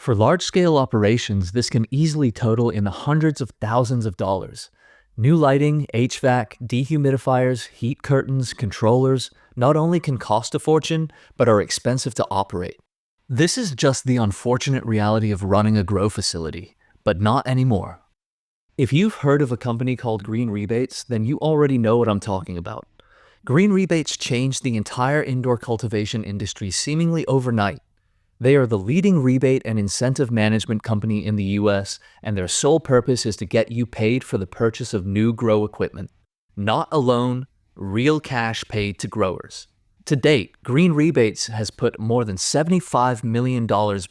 For large-scale operations, this can easily total in the hundreds of thousands of dollars. New lighting, HVAC, dehumidifiers, heat curtains, controllers not only can cost a fortune, but are expensive to operate. This is just the unfortunate reality of running a grow facility, but not anymore. If you've heard of a company called Green Rebates, then you already know what I'm talking about. Green Rebates changed the entire indoor cultivation industry seemingly overnight. They are the leading rebate and incentive management company in the US, and their sole purpose is to get you paid for the purchase of new grow equipment. Not a loan, real cash paid to growers. To date, Green Rebates has put more than $75 million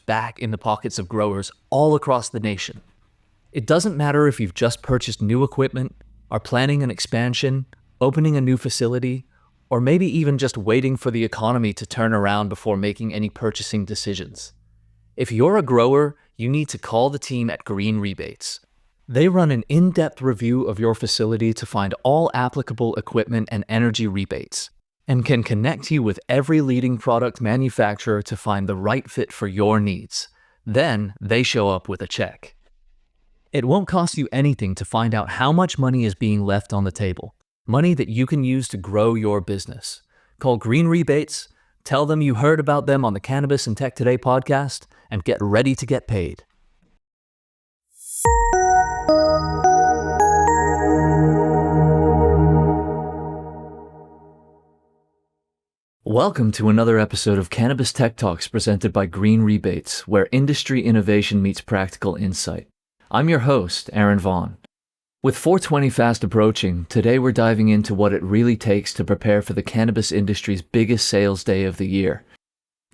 back in the pockets of growers all across the nation. It doesn't matter if you've just purchased new equipment, are planning an expansion, opening a new facility, or maybe even just waiting for the economy to turn around before making any purchasing decisions. If you're a grower, you need to call the team at Green Rebates. They run an in-depth review of your facility to find all applicable equipment and energy rebates, and can connect you with every leading product manufacturer to find the right fit for your needs. Then they show up with a check. It won't cost you anything to find out how much money is being left on the table. Money that you can use to grow your business. Call Green Rebates, tell them you heard about them on the Cannabis and Tech Today podcast, and get ready to get paid. Welcome to another episode of Cannabis Tech Talks presented by Green Rebates, where industry innovation meets practical insight. I'm your host, Aaron Vaughn. With 420 fast approaching, today we're diving into what it really takes to prepare for the cannabis industry's biggest sales day of the year.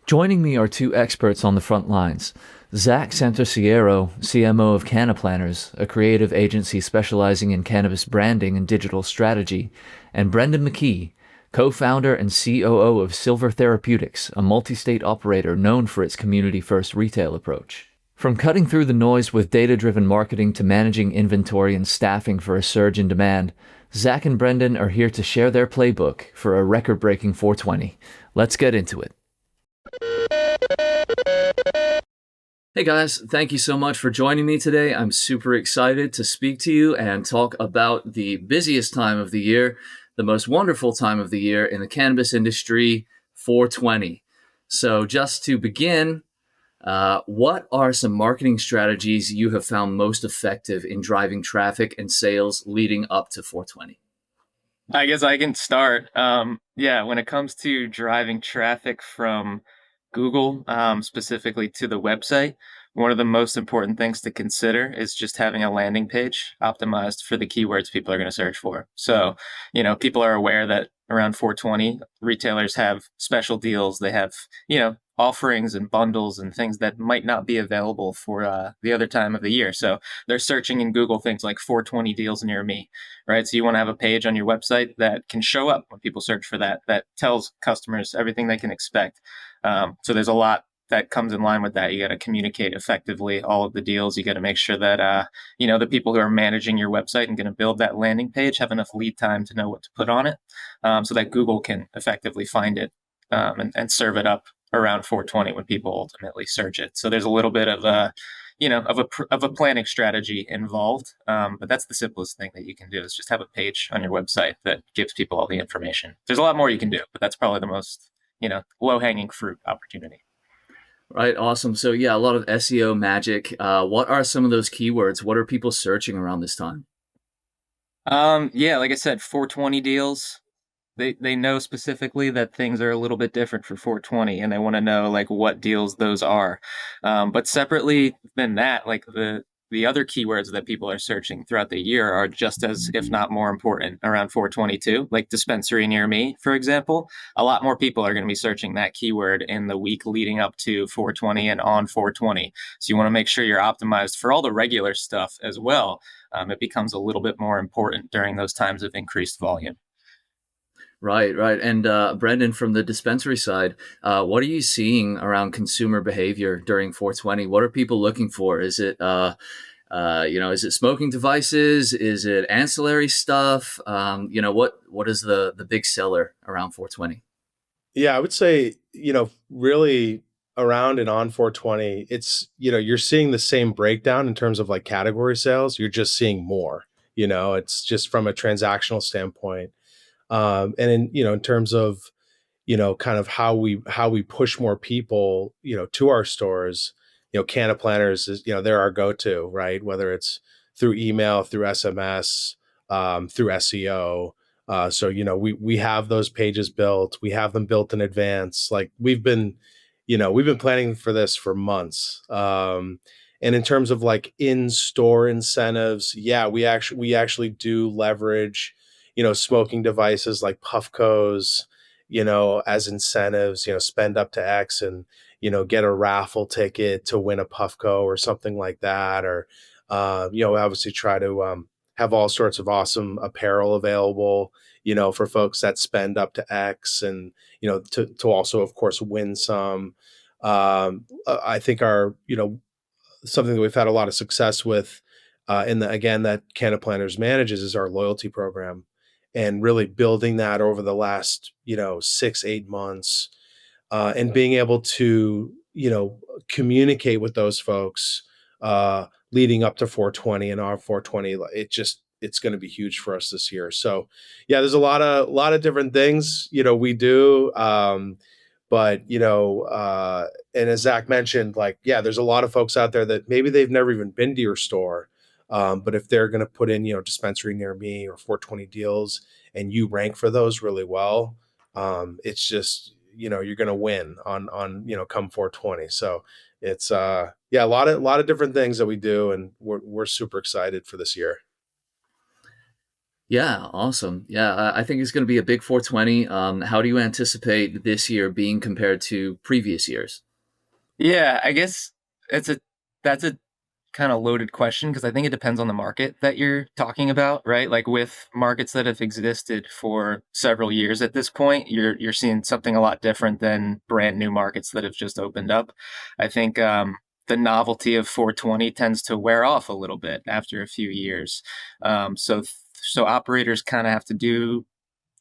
Joining me are two experts on the front lines, Zach Santarsiero, CMO of CannaPlanners, a creative agency specializing in cannabis branding and digital strategy, and Brendan McKee, co-founder and COO of Silver Therapeutics, a multi-state operator known for its community-first retail approach. From cutting through the noise with data-driven marketing to managing inventory and staffing for a surge in demand, Zach and Brendan are here to share their playbook for a record-breaking 420. Let's get into it. Hey guys, thank you so much for joining me today. I'm super excited to speak to you and talk about the busiest time of the year, the most wonderful time of the year in the cannabis industry, 420. So just to begin, what are some marketing strategies you have found most effective in driving traffic and sales leading up to 420? I guess I can start. When it comes to driving traffic from Google, specifically to the website, one of the most important things to consider is just having a landing page optimized for the keywords people are going to search for. So, people are aware that around 420, retailers have special deals. They have, offerings and bundles and things that might not be available for the other time of the year. So they're searching in Google things like 420 deals near me, right? So you want to have a page on your website that can show up when people search for that tells customers everything they can expect. So there's a lot that comes in line with that. You got to communicate effectively all of the deals. You got to make sure that, the people who are managing your website and going to build that landing page have enough lead time to know what to put on it, so that Google can effectively find it and serve it up around 420 when people ultimately search it. So there's a little bit of a planning strategy involved, but that's the simplest thing that you can do is just have a page on your website that gives people all the information. There's a lot more you can do, but that's probably the most low-hanging fruit opportunity. Right, awesome. So yeah, a lot of SEO magic. What are some of those keywords? What are people searching around this time? Like I said, 420 deals. They know specifically that things are a little bit different for 420, and they want to know like what deals those are. But separately than that, like the other keywords that people are searching throughout the year are just as, if not more important, around 422, like dispensary near me, for example. A lot more people are going to be searching that keyword in the week leading up to 420 and on 420. So you want to make sure you're optimized for all the regular stuff as well. It becomes a little bit more important during those times of increased volume. Right. And Brendan, from the dispensary side, what are you seeing around consumer behavior during 420? What are people looking for? Is it, is it smoking devices? Is it ancillary stuff? What is the big seller around 420? Yeah, I would say, really around and on 420, it's, you're seeing the same breakdown in terms of like category sales. You're just seeing more, it's just from a transactional standpoint. And in terms of, kind of how we push more people, to our stores, CannaPlanners is, they're our go-to, right? Whether it's through email, through SMS, through SEO. So, we have those pages built. We have them built in advance. Like we've been planning for this for months. And in terms of like in-store incentives, yeah, we actually do leverage, smoking devices like Puffcos, as incentives, spend up to X and, get a raffle ticket to win a Puffco or something like that. Or, obviously try to have all sorts of awesome apparel available, for folks that spend up to X and, to also, of course, win some. I think something that we've had a lot of success with, again, that CannaPlanners manages is our loyalty program, and really building that over the last, 6, 8 months, and being able to, communicate with those folks, leading up to 420 and our 420. It's going to be huge for us this year. So yeah, there's a lot of different things, we do. But and as Zach mentioned, like, yeah, there's a lot of folks out there that maybe they've never even been to your store. But if they're going to put in, dispensary near me or 420 deals, and you rank for those really well, it's just, you're going to win on, come 420. So it's, yeah, a lot of different things that we do. And we're super excited for this year. Yeah, awesome. Yeah, I think it's going to be a big 420. How do you anticipate this year being compared to previous years? Yeah, I guess it's a that's a kind of loaded question because I think it depends on the market that you're talking about, right? Like with markets that have existed for several years at this point, you're seeing something a lot different than brand new markets that have just opened up. I think the novelty of 420 tends to wear off a little bit after a few years. So operators kind of have to do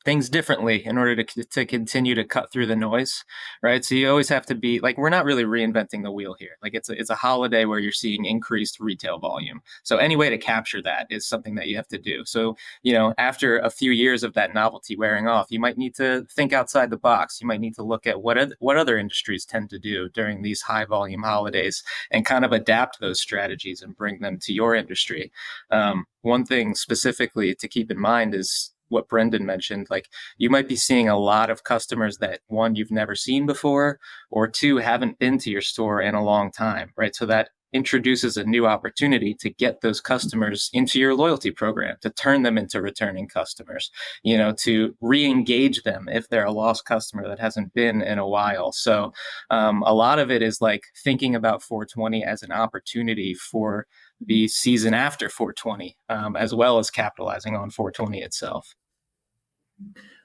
things differently in order to continue to cut through the noise, right? So you always have to be like, we're not really reinventing the wheel here. Like it's a holiday where you're seeing increased retail volume. So any way to capture that is something that you have to do. So, after a few years of that novelty wearing off, you might need to think outside the box. You might need to look at what other industries tend to do during these high volume holidays and kind of adapt those strategies and bring them to your industry. One thing specifically to keep in mind is what Brendan mentioned. Like, you might be seeing a lot of customers that, one, you've never seen before, or two, haven't been to your store in a long time, right? So that introduces a new opportunity to get those customers into your loyalty program, to turn them into returning customers, to re-engage them if they're a lost customer that hasn't been in a while. So a lot of it is like thinking about 420 as an opportunity for the season after 420, as well as capitalizing on 420 itself.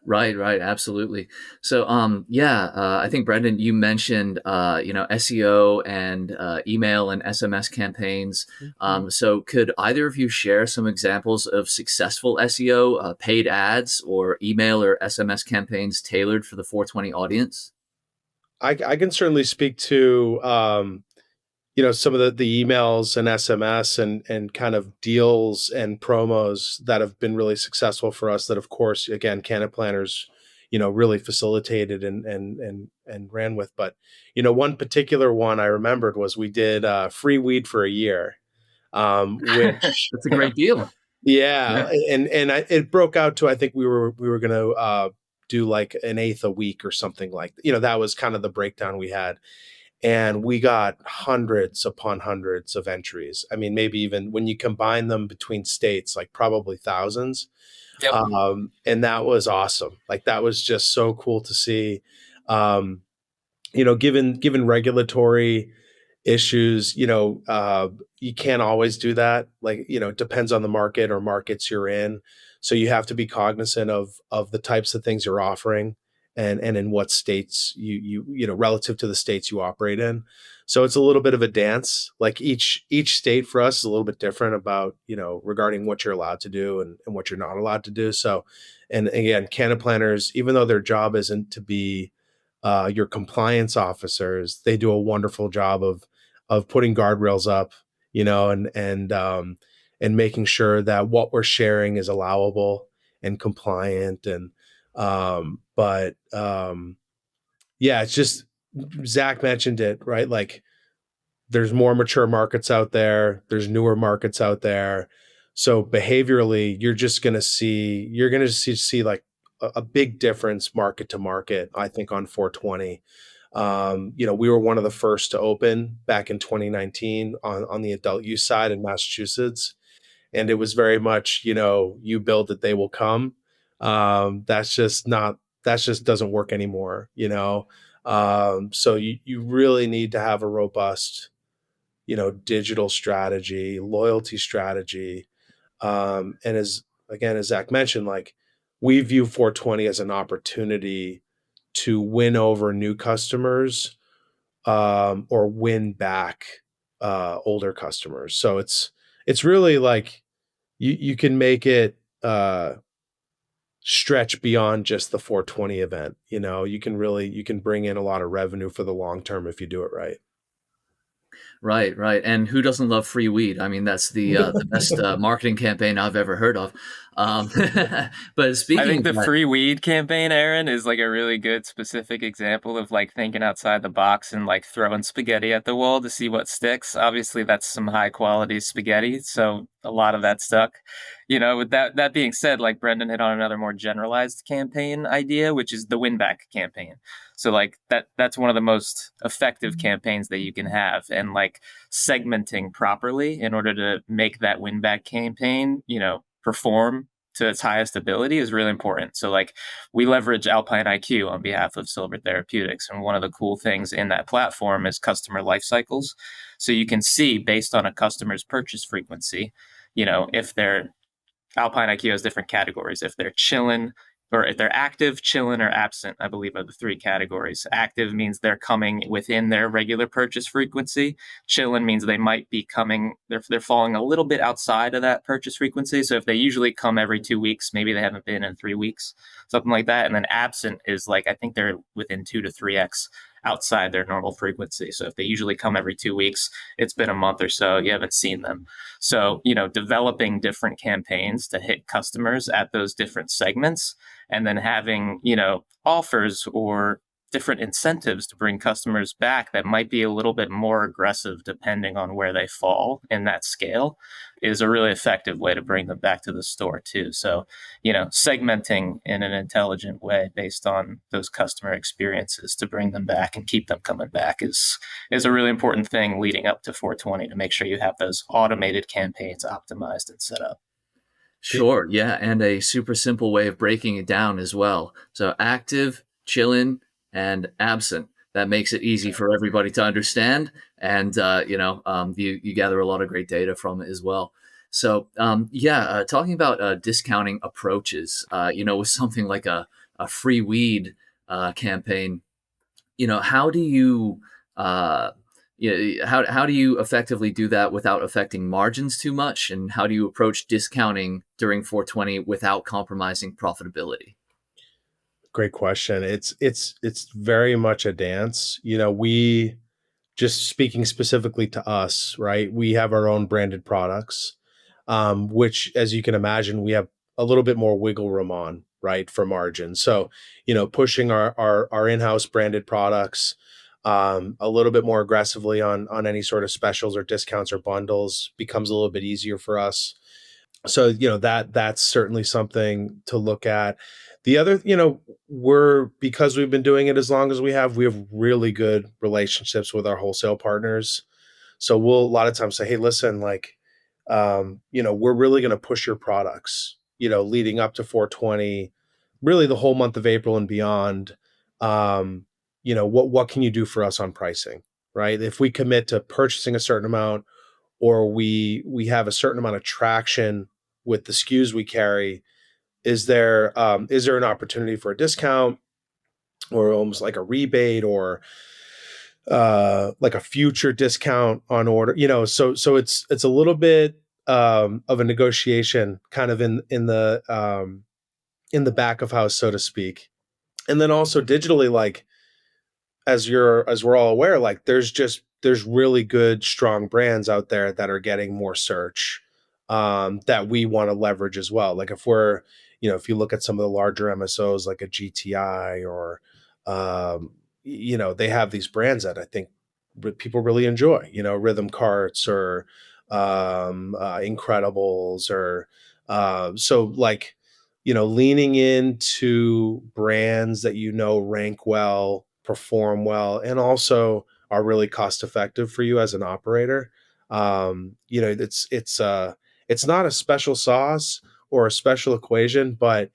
Right, right, absolutely. So, yeah, I think Brendan, you mentioned, SEO and email and SMS campaigns. So, could either of you share some examples of successful SEO, paid ads, or email or SMS campaigns tailored for the 420 audience? I can certainly speak to, some of the emails and SMS and kind of deals and promos that have been really successful for us, that of course, again, CannaPlanners, really facilitated and ran with. But, one particular one I remembered was we did free weed for a year, which, That's a great deal. yeah. Yeah. It broke out to, I think we were going to do like an eighth a week or something like, that was kind of the breakdown we had. And we got hundreds upon hundreds of entries. I mean, maybe even when you combine them between states, like probably thousands. Yep. And that was awesome. Like, that was just so cool to see. Um, given regulatory issues, you can't always do that. Like, it depends on the market or markets you're in. So you have to be cognizant of the types of things you're offering, and in what states relative to the states you operate in. So it's a little bit of a dance. Like, each state for us is a little bit different about, regarding what you're allowed to do and what you're not allowed to do. So, and again, CannaPlanners, even though their job isn't to be your compliance officers. They do a wonderful job of putting guardrails up, and making sure that what we're sharing is allowable and compliant. But yeah, it's just, Zach mentioned it, right? Like, there's more mature markets out there. There's newer markets out there. So behaviorally, you're going to see like a big difference market to market, I think, on 420. We were one of the first to open back in 2019 on the adult use side in Massachusetts. And it was very much, you build it, they will come. That just doesn't work anymore. So you really need to have a robust, digital strategy, loyalty strategy. And as Zach mentioned, like, we view 420 as an opportunity to win over new customers, or win back older customers. So it's really like you can make it stretch beyond just the 420 event. You can bring in a lot of revenue for the long term if you do it right. Right, right. And who doesn't love free weed? I mean, that's the best marketing campaign I've ever heard of. Um, but I speaking think of the that, free weed campaign, Aaron, is like a really good specific example of like thinking outside the box and like throwing spaghetti at the wall to see what sticks. Obviously, that's some high quality spaghetti, so a lot of that stuck. With that being said, like Brendan hit on another more generalized campaign idea, which is the win back campaign. So like that's one of the most effective campaigns that you can have, and like segmenting properly in order to make that win back campaign, perform to its highest ability is really important. So like we leverage Alpine IQ on behalf of Silver Therapeutics. And one of the cool things in that platform is customer life cycles. So you can see based on a customer's purchase frequency, if they're Alpine IQ has different categories. If they're chilling, or if they're active, chilling, or absent, I believe are the three categories. Active means they're coming within their regular purchase frequency. Chilling means they might be coming, they're falling a little bit outside of that purchase frequency. So if they usually come every 2 weeks, maybe they haven't been in 3 weeks, something like that. And then absent is like, I think they're within 2 to 3x outside their normal frequency. So if they usually come every 2 weeks, it's been a month or so, you haven't seen them. So, developing different campaigns to hit customers at those different segments, and then having, offers or different incentives to bring customers back that might be a little bit more aggressive depending on where they fall in that scale is a really effective way to bring them back to the store too. So, segmenting in an intelligent way based on those customer experiences to bring them back and keep them coming back is a really important thing leading up to 420 to make sure you have those automated campaigns optimized and set up. sure, yeah, and a super simple way of breaking it down as well. So active, chillin, and absent. That makes it easy for everybody to understand, and you gather a lot of great data from it as well. So talking about discounting approaches, with something like a free weed campaign, how do you uh, how do you effectively do that without affecting margins too much, and how do you approach discounting during 420 without compromising profitability? Great question. It's very much a dance. We, just speaking specifically to us, right? We have our own branded products, which, as you can imagine, we have a little bit more wiggle room on, right, for margin. So, pushing our in-house branded products a little bit more aggressively on any sort of specials or discounts or bundles becomes a little bit easier for us. So, that's certainly something to look at. The other, because we've been doing it as long as we have really good relationships with our wholesale partners. So we'll a lot of times say, hey, listen, like, we're really going to push your products, leading up to 420, really the whole month of April and beyond. What can you do for us on pricing, right? If we commit to purchasing a certain amount, or we have a certain amount of traction with the SKUs we carry, is there an opportunity for a discount, or almost like a rebate, or like a future discount on order? So it's a little bit of a negotiation, kind of in the back of house, so to speak. And then also digitally, like, as we're all aware, like there's really good, strong brands out there that are getting more search, that we want to leverage as well. Like if we're, if you look at some of the larger MSOs like a GTI or, they have these brands that I think people really enjoy, Rhythm Carts or Incredibles or so like, leaning into brands that rank well, perform well, and also are really cost effective for you as an operator. It's not a special sauce or a special equation, but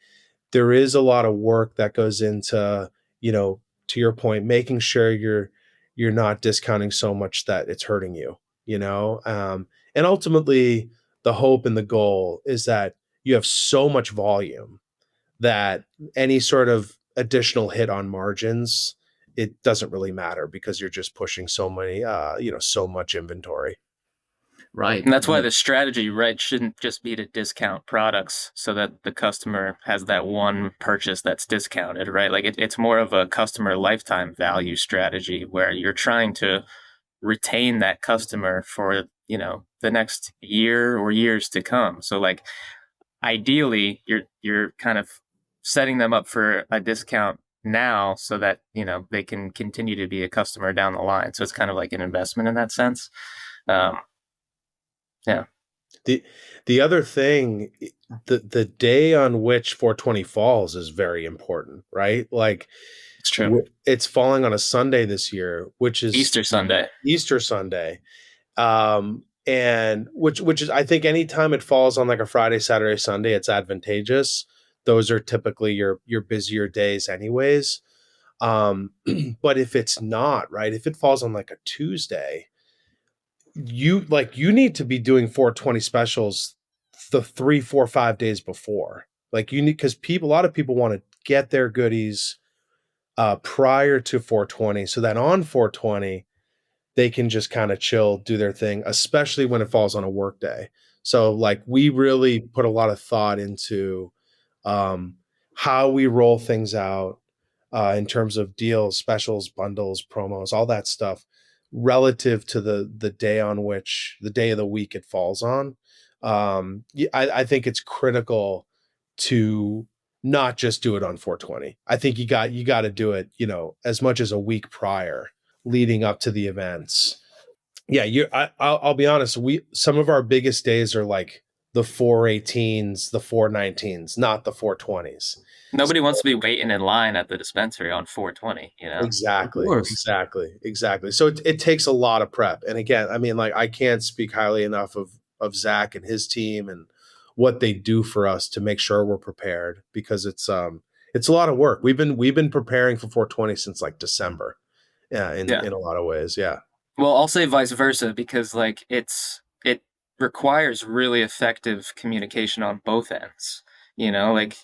there is a lot of work that goes into, to your point, making sure you're not discounting so much that it's hurting you, and ultimately the hope and the goal is that you have so much volume that any sort of additional hit on margins, it doesn't really matter because you're just pushing so many, so much inventory. Right. And that's why Right. the strategy, right, shouldn't just be to discount products so that the customer has that one purchase that's discounted, right? Like it's more of a customer lifetime value strategy where you're trying to retain that customer for, the next year or years to come. So like ideally you're kind of setting them up for a discount now so that, they can continue to be a customer down the line. So it's kind of like an investment in that sense. Um, yeah. The the other thing, the day on which 420 falls is very important, right? Like It's true. it's falling on a Sunday this year, which is Easter Sunday. Easter Sunday. And which is, I think anytime it falls on like a Friday, Saturday, Sunday, it's advantageous. Those are typically your busier days anyways. But if it's not, right, if it falls on like a Tuesday, you need to be doing 420 specials the 3, 4, 5 days before. Like you need, because a lot of people want to get their goodies prior to 420 so that on 420 they can just kind of chill, do their thing, especially when it falls on a work day. So like we really put a lot of thought into um, how we roll things out in terms of deals, specials, bundles, promos, all that stuff relative to the day on which the day of the week it falls on. I think it's critical to not just do it on 420. I think you got to do it, as much as a week prior leading up to the events. Yeah, I'll be honest. Some of our biggest days are like the 418s, the 419s, not the 420s. Nobody wants to be waiting in line at the dispensary on 420. Of Exactly, course. exactly. So it takes a lot of prep. And again, I mean, like I can't speak highly enough of Zach and his team and what they do for us to make sure we're prepared because it's a lot of work. We've been preparing for 420 since like December. Yeah, Yeah. in a lot of ways. Yeah. Well, I'll say vice versa because like it requires really effective communication on both ends. Like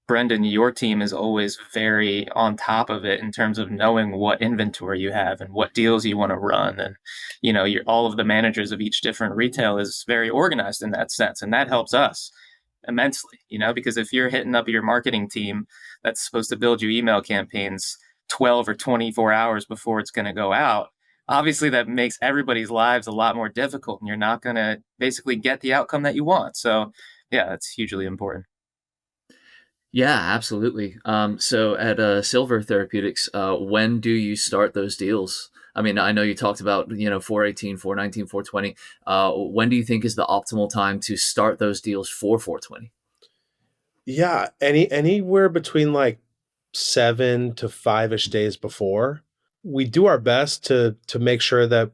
Brendan, your team is always very on top of it in terms of knowing what inventory you have and what deals you want to run. And, all of the managers of each different retail is very organized in that sense. And that helps us immensely, because if you're hitting up your marketing team that's supposed to build you email campaigns 12 or 24 hours before it's going to go out, obviously that makes everybody's lives a lot more difficult and you're not going to basically get the outcome that you want. So, yeah, that's hugely important. Yeah, absolutely. So at Silver Therapeutics, when do you start those deals? I mean, I know you talked about, 418, 419, 420. When do you think is the optimal time to start those deals for 420? Yeah, anywhere between like 7 to 5-ish days before. We do our best to make sure that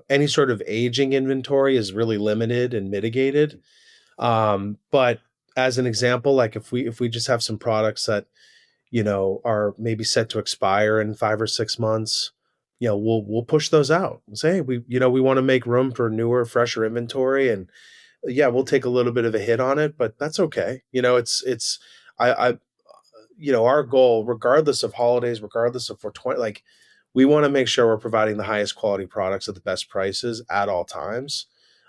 any sort of aging inventory is really limited and mitigated. But as an example, like if we just have some products that are maybe set to expire in 5 or 6 months, we'll push those out and say, hey, we want to make room for newer, fresher inventory, and yeah, we'll take a little bit of a hit on it, but that's okay. It's I our goal, regardless of holidays, regardless of 420, like we want to make sure we're providing the highest quality products at the best prices at all times.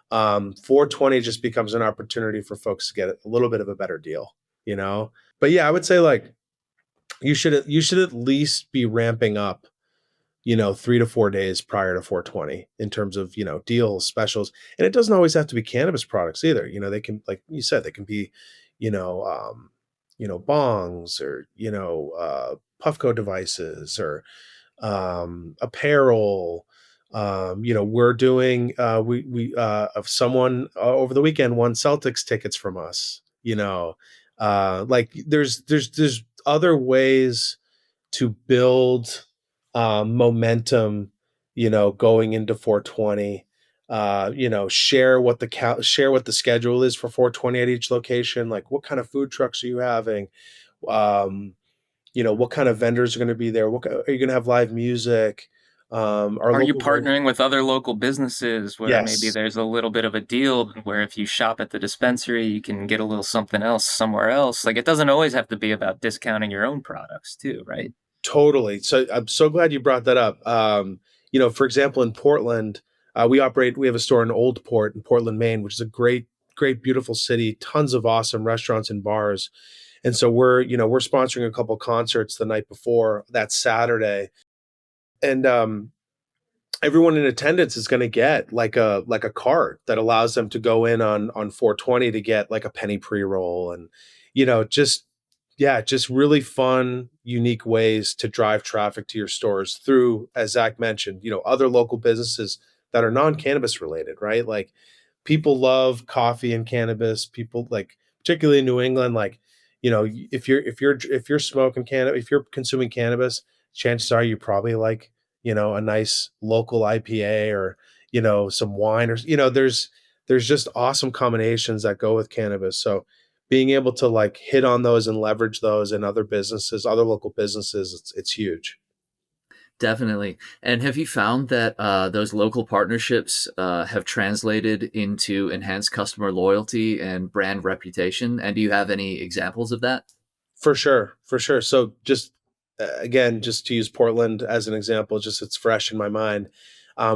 420 just becomes an opportunity for folks to get a little bit of a better deal, you know. But yeah, I would say like you should at least be ramping up 3 to 4 days prior to 420 in terms of, deals, specials. And it doesn't always have to be cannabis products either. They can, like you said, they can be, bongs or, Puffco devices or apparel. We're doing we of someone over the weekend won Celtics tickets from us. Like there's other ways to build momentum, going into 420. Share what the schedule is for 420 at each location. Like, what kind of food trucks are you having? Um, what kind of vendors are going to be there? Are you going to have live music? Our Are you local partnering with other local businesses where maybe Yes, there's a little bit of a deal where if you shop at the dispensary, you can get a little something else somewhere else? Like, it doesn't always have to be about discounting your own products too, right? totally. So I'm so glad you brought that up. For example, in Portland, we have a store in Old Port in Portland, Maine, which is a great, great, beautiful city, tons of awesome restaurants and bars. And so we're sponsoring a couple concerts the night before that Saturday. And everyone in attendance is going to get like a card that allows them to go in on 420 to get like a penny pre-roll and just yeah, just really fun, unique ways to drive traffic to your stores through, as Zach mentioned, other local businesses that are non-cannabis related, right? Like, people love coffee and cannabis. People, like, particularly in New England, like, if you're smoking cannabis, if you're consuming cannabis, chances are you probably like, a nice local IPA or, some wine or, there's just awesome combinations that go with cannabis. So being able to like hit on those and leverage those in other businesses, other local businesses, it's huge. Definitely. And have you found that those local partnerships have translated into enhanced customer loyalty and brand reputation? And do you have any examples of that? For sure, for sure. So just again, just to use Portland as an example, just it's fresh in my mind.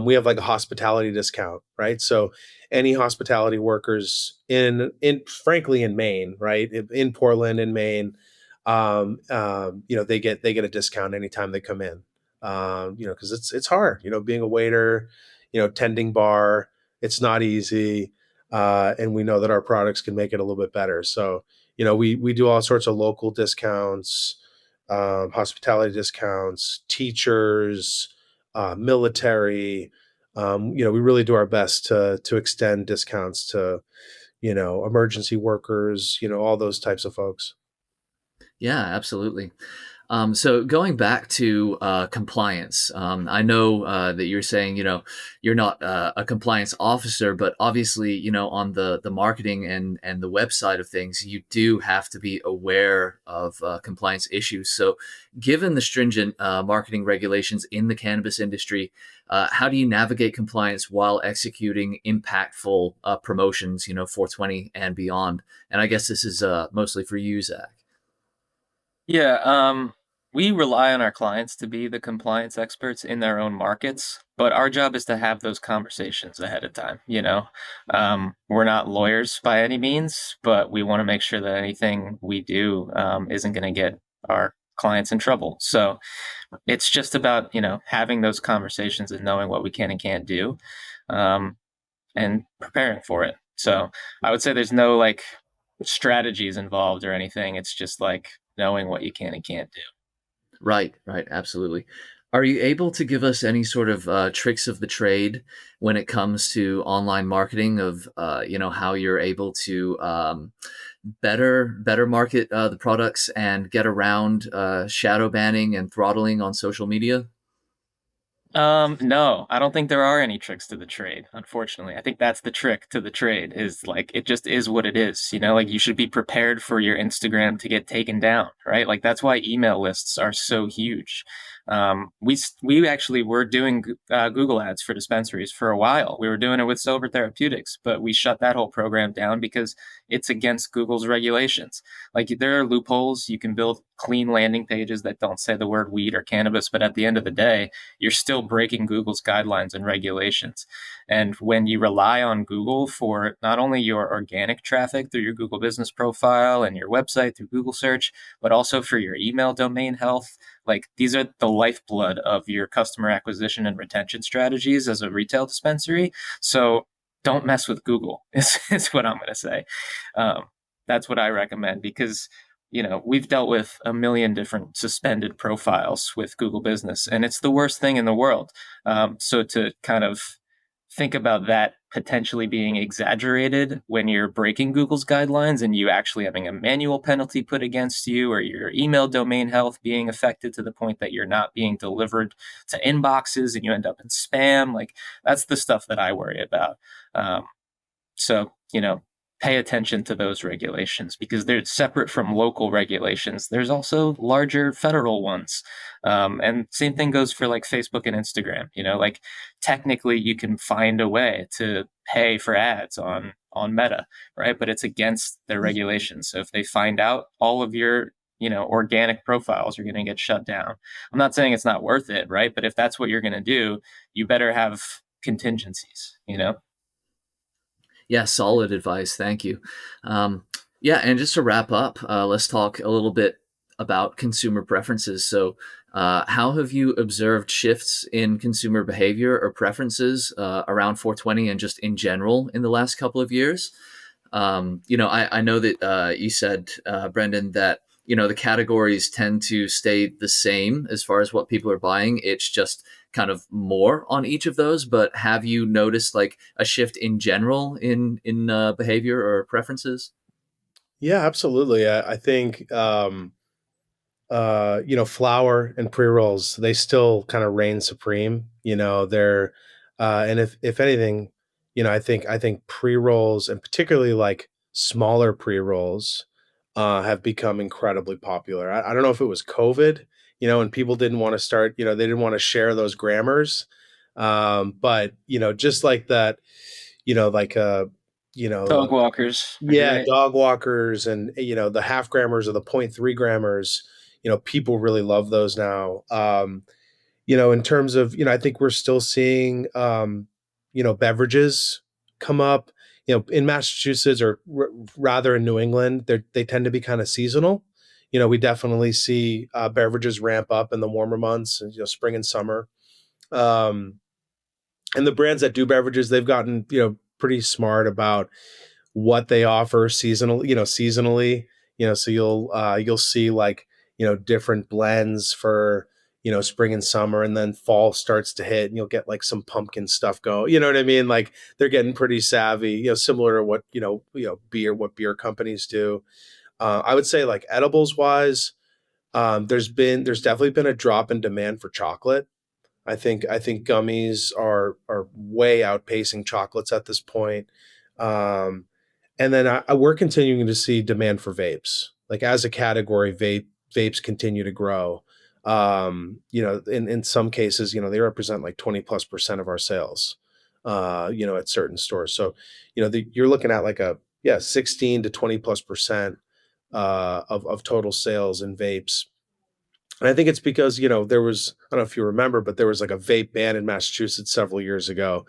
We have like a hospitality discount, right? So any hospitality workers in frankly in Maine, right, in Portland, in Maine, they get a discount anytime they come in. Because it's hard, being a waiter, tending bar. It's not easy, and we know that our products can make it a little bit better. So we do all sorts of local discounts, hospitality discounts, teachers, military. We really do our best to extend discounts to emergency workers, all those types of folks. Yeah, absolutely. So going back to compliance, I know that you're saying, you're not a compliance officer, but obviously, on the marketing and the website of things, you do have to be aware of compliance issues. So given the stringent marketing regulations in the cannabis industry, how do you navigate compliance while executing impactful promotions, 420 and beyond? And I guess this is mostly for you, Zach. Yeah, we rely on our clients to be the compliance experts in their own markets, but our job is to have those conversations ahead of time, you know? We're not lawyers by any means, but we want to make sure that anything we do isn't going to get our clients in trouble. So it's just about, having those conversations and knowing what we can and can't do, um, and preparing for it. So I would say there's no like strategies involved or anything. It's just like knowing what you can and can't do. Right, right, absolutely. Are you able to give us any sort of tricks of the trade when it comes to online marketing of how you're able to better market the products and get around shadow banning and throttling on social media? No, I don't think there are any tricks to the trade, unfortunately. I think that's the trick to the trade is like it just is what it is, like you should be prepared for your Instagram to get taken down, right? Like that's why email lists are so huge. We actually were doing Google ads for dispensaries for a while. We were doing it with Silver Therapeutics, but we shut that whole program down because it's against Google's regulations. Like there are loopholes. You can build clean landing pages that don't say the word weed or cannabis, but at the end of the day, you're still breaking Google's guidelines and regulations. And when you rely on Google for not only your organic traffic through your Google business profile and your website through Google search, but also for your email domain health, Like these are the lifeblood of your customer acquisition and retention strategies as a retail dispensary. So don't mess with Google is what I'm going to say. Um, that's what I recommend because we've dealt with a million different suspended profiles with Google Business, and it's the worst thing in the world. So to kind of think about that potentially being exaggerated when you're breaking Google's guidelines and you actually having a manual penalty put against you, or your email domain health being affected to the point that you're not being delivered to inboxes and you end up in spam, like that's the stuff that I worry about. So, pay attention to those regulations because they're separate from local regulations. There's also larger federal ones. And same thing goes for like Facebook and Instagram. Like technically you can find a way to pay for ads on Meta, right? But it's against their regulations. So if they find out, all of your organic profiles are going to get shut down. I'm not saying it's not worth it, right? But if that's what you're going to do, you better have contingencies. Yeah, solid advice. Thank you. Yeah, and just to wrap up, let's talk a little bit about consumer preferences. So, how have you observed shifts in consumer behavior or preferences around 420 and just in general in the last couple of years? I know that you said, Brendan, that the categories tend to stay the same as far as what people are buying. It's just kind of more on each of those. But have you noticed like a shift in general in behavior or preferences? Yeah, absolutely. I think flour and pre-rolls, they still kind of reign supreme. They're and if anything, I think pre-rolls, and particularly like smaller pre-rolls, have become incredibly popular. I don't know if it was COVID, and people didn't want to start, they didn't want to share those grammars. But just like that, like Dog walkers, yeah, right? dog walkers, and the half grammars or the 0.3 grammars, people really love those now. In terms of, I think we're still seeing beverages come up. In Massachusetts, or rather in New England, they tend to be kind of seasonal. We definitely see beverages ramp up in the warmer months, spring and summer. Um, and the brands that do beverages, they've gotten pretty smart about what they offer seasonally. So you'll see like different blends for spring and summer, and then fall starts to hit and you'll get like some pumpkin stuff go. You know what I mean? Like they're getting pretty savvy, similar to what what beer companies do. I would say like edibles wise, there's definitely been a drop in demand for chocolate. I think gummies are way outpacing chocolates at this point. Um, and then we're continuing to see demand for vapes. Like as a category, vapes continue to grow. In some cases, they represent like 20+% of our sales. At certain stores. So, you're looking at like a 16 to 20+% of total sales in vapes. And I think it's because, there was, I don't know if you remember, but there was like a vape ban in Massachusetts several years ago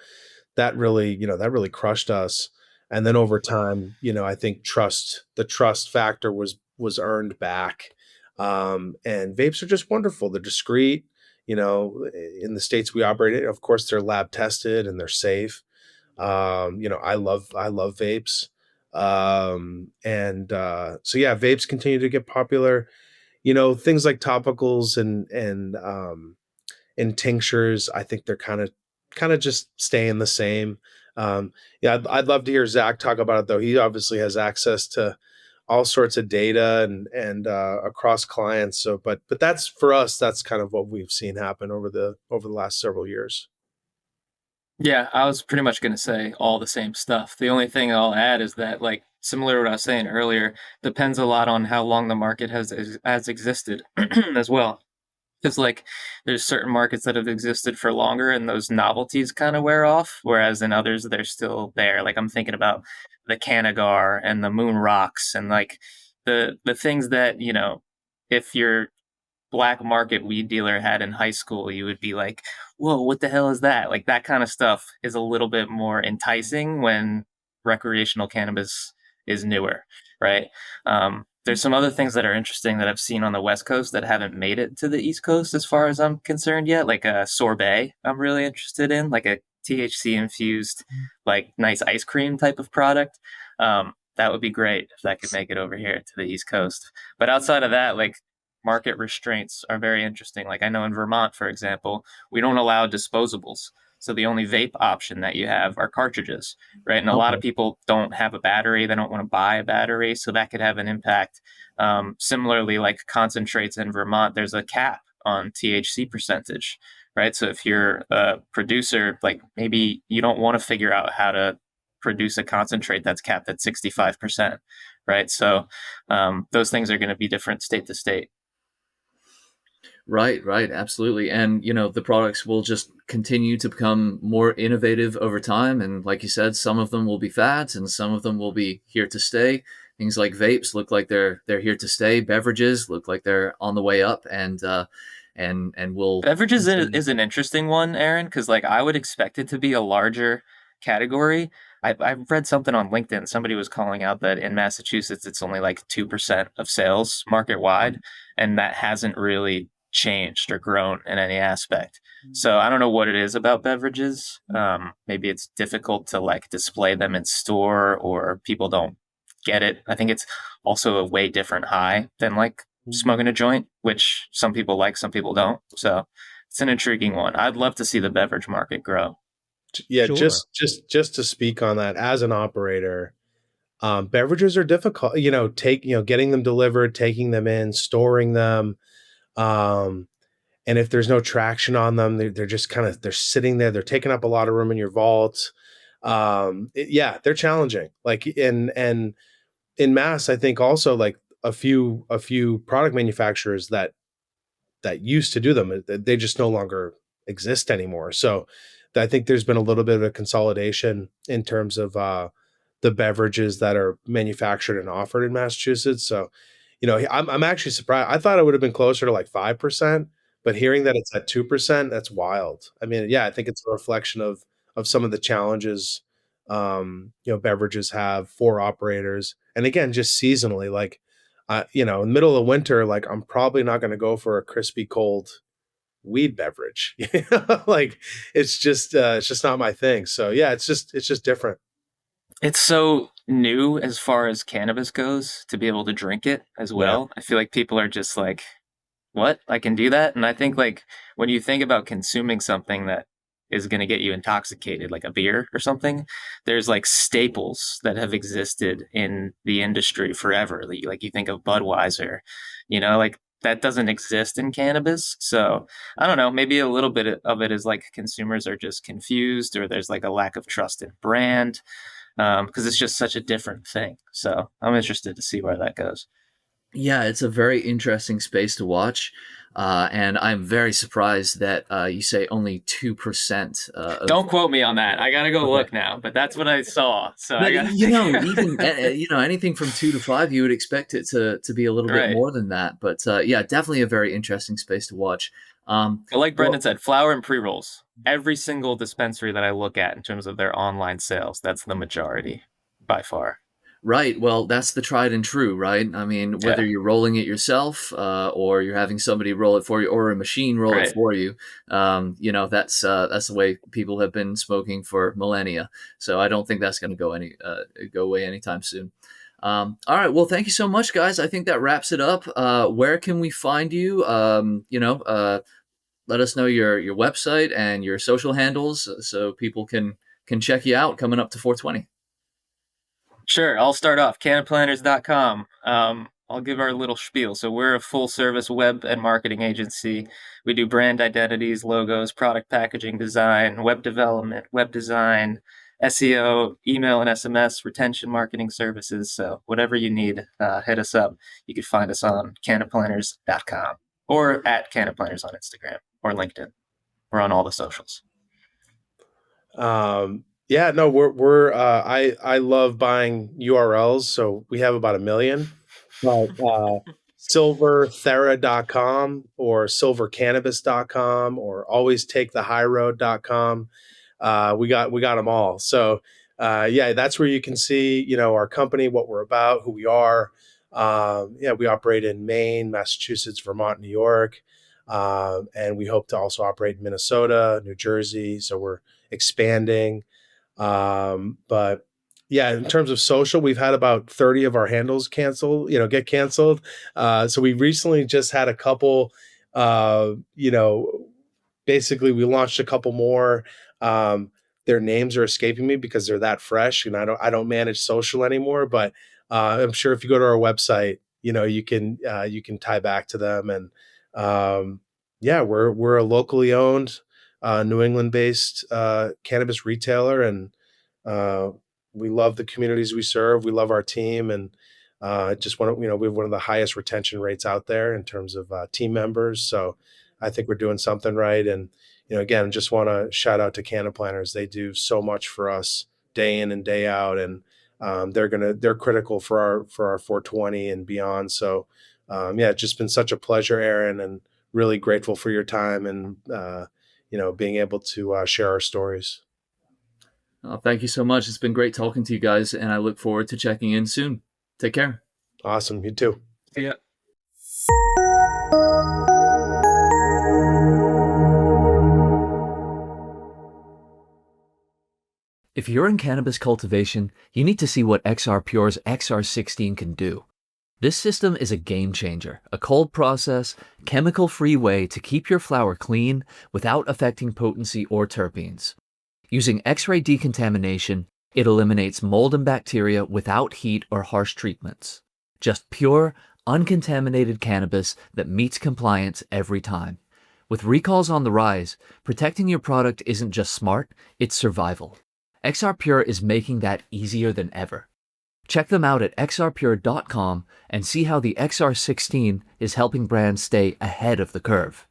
that really crushed us. And then over time, I think the trust factor was earned back. And vapes are just wonderful. They're discreet. In the states we operate in, of course, they're lab tested and they're safe. I love vapes. And so yeah, vapes continue to get popular. Things like topicals and tinctures, I think they're kind of just staying the same. Yeah, I'd love to hear Zach talk about it though. He obviously has access to all sorts of data and across clients. So, but that's for us. That's kind of what we've seen happen over the last several years. Yeah, I was pretty much going to say all the same stuff. The only thing I'll add is that, like, similar to what I was saying earlier, depends a lot on how long the market has existed as well. Because like, there's certain markets that have existed for longer, and those novelties kind of wear off, whereas in others they're still there. Like I'm thinking about the Canagar and the Moon Rocks, and like the things that if you're black market weed dealer had in high school, you would be like, whoa, what the hell is that? Like that kind of stuff is a little bit more enticing when recreational cannabis is newer, right? There's some other things that are interesting that I've seen on the West Coast that haven't made it to the East Coast as far as I'm concerned yet, like a sorbet I'm really interested in, like a THC infused, like nice ice cream type of product. That would be great if that could make it over here to the East Coast. But outside of that, like market restraints are very interesting. Like I know in Vermont, for example, we don't allow disposables. So the only vape option that you have are cartridges, right? And a lot of Okay. people don't have a battery; they don't want to buy a battery, so that could have an impact. Similarly, like concentrates in Vermont, there's a cap on THC percentage, right? So if you're a producer, like maybe you don't want to figure out how to produce a concentrate that's capped at 65%, right? So those things are going to be different state to state. Right, right, absolutely. And the products will just continue to become more innovative over time. And like you said, some of them will be fads and some of them will be here to stay. Things like vapes look like they're here to stay. Beverages look like they're on the way up and will Beverages continue. is an interesting one, Aaron, because like I would expect it to be a larger category. I've read something on LinkedIn. Somebody was calling out that in Massachusetts, it's only like 2% of sales market wide, and that hasn't really changed or grown in any aspect. So I don't know what it is about beverages. Maybe it's difficult to like display them in store, or people don't get it. I think it's also a way different high than like smoking a joint, which some people like, some people don't. So it's an intriguing one. I'd love to see the beverage market grow. Yeah, Sure. just to speak on that as an operator, beverages are difficult. Getting them delivered, taking them in, storing them. Um, and if there's no traction on them, they're just they're sitting there. They're taking up a lot of room in your vault. Yeah, they're challenging. Like in mass, I think also like a few product manufacturers that used to do them, they just no longer exist anymore. So I think there's been a little bit of a consolidation in terms of the beverages that are manufactured and offered in Massachusetts. So, I'm actually surprised. I thought it would have been closer to like 5%, but hearing that it's at 2%, that's wild. I mean, yeah, I think it's a reflection of some of the challenges beverages have for operators. And again, just seasonally, like in the middle of winter, like I'm probably not going to go for a crispy cold weed beverage. Like it's just not my thing. So yeah, it's just different. It's so new as far as cannabis goes to be able to drink it as Yeah. well. I feel like people are just like, what? I can do that? And I think like when you think about consuming something that is going to get you intoxicated, like a beer or something, there's like staples that have existed in the industry forever. Like you think of Budweiser, like that doesn't exist in cannabis. So I don't know, maybe a little bit of it is like consumers are just confused or there's like a lack of trust in brand because it's just such a different thing. So I'm interested to see where that goes. Yeah, it's a very interesting space to watch. And I'm very surprised that you say only 2% of. Don't quote me on that. I gotta go Okay. look now, but that's what I saw. So I But gotta even think. anything from 2 to 5, you would expect it to be a little bit Right. more than that. But yeah, definitely a very interesting space to watch. But like Brendan Well, said, flower and pre rolls. Every single dispensary that I look at in terms of their online sales, that's the majority by far. right. Well, that's the tried and true, right? I mean, whether Yeah. you're rolling it yourself, or you're having somebody roll it for you, or a machine roll it Right. for you, that's the way people have been smoking for millennia. So I don't think that's going to go away anytime soon. All right. Well, thank you so much, guys. I think that wraps it up. Where can we find you? Let us know your website and your social handles so people can check you out coming up to 420. Sure. I'll start off. CannaPlanners.com. I'll give our little spiel. So we're a full service web and marketing agency. We do brand identities, logos, product packaging design, web development, web design, SEO, email and SMS, retention marketing services. So whatever you need, hit us up. You can find us on CannaPlanners.com or at CannaPlanners on Instagram or LinkedIn. We're on all the socials. Yeah, no, I love buying URLs, so we have about a million. But silverthera.com or silvercannabis.com or alwaystakethehigh road.com. We got them all. So yeah, that's where you can see, our company, what we're about, who we are. Yeah, we operate in Maine, Massachusetts, Vermont, New York, and we hope to also operate in Minnesota, New Jersey. So we're expanding. But yeah, in terms of social, we've had about 30 of our handles get canceled. So we recently just had a couple, you know, basically we launched a couple more. Um, their names are escaping me because they're that fresh, and I don't manage social anymore. But I'm sure if you go to our website, you can tie back to them. And yeah, we're a locally owned, New England based cannabis retailer, and uh, we love the communities we serve. We love our team, and just want to, we have one of the highest retention rates out there in terms of team members. So I think we're doing something right. And again, just want to shout out to CannaPlanners. They do so much for us day in and day out, and they're critical for our 420 and beyond. So yeah, it's just been such a pleasure, Aaron, and really grateful for your time and being able to share our stories. Thank you so much. It's been great talking to you guys, and I look forward to checking in soon. Take care. Awesome. You too. Yeah. If you're in cannabis cultivation, you need to see what XR Pure's XR16 can do. This system is a game changer, a cold process, chemical-free way to keep your flower clean without affecting potency or terpenes. Using X-ray decontamination, it eliminates mold and bacteria without heat or harsh treatments. Just pure, uncontaminated cannabis that meets compliance every time. With recalls on the rise, protecting your product isn't just smart, it's survival. XR Pure is making that easier than ever. Check them out at xrpure.com and see how the XR16 is helping brands stay ahead of the curve.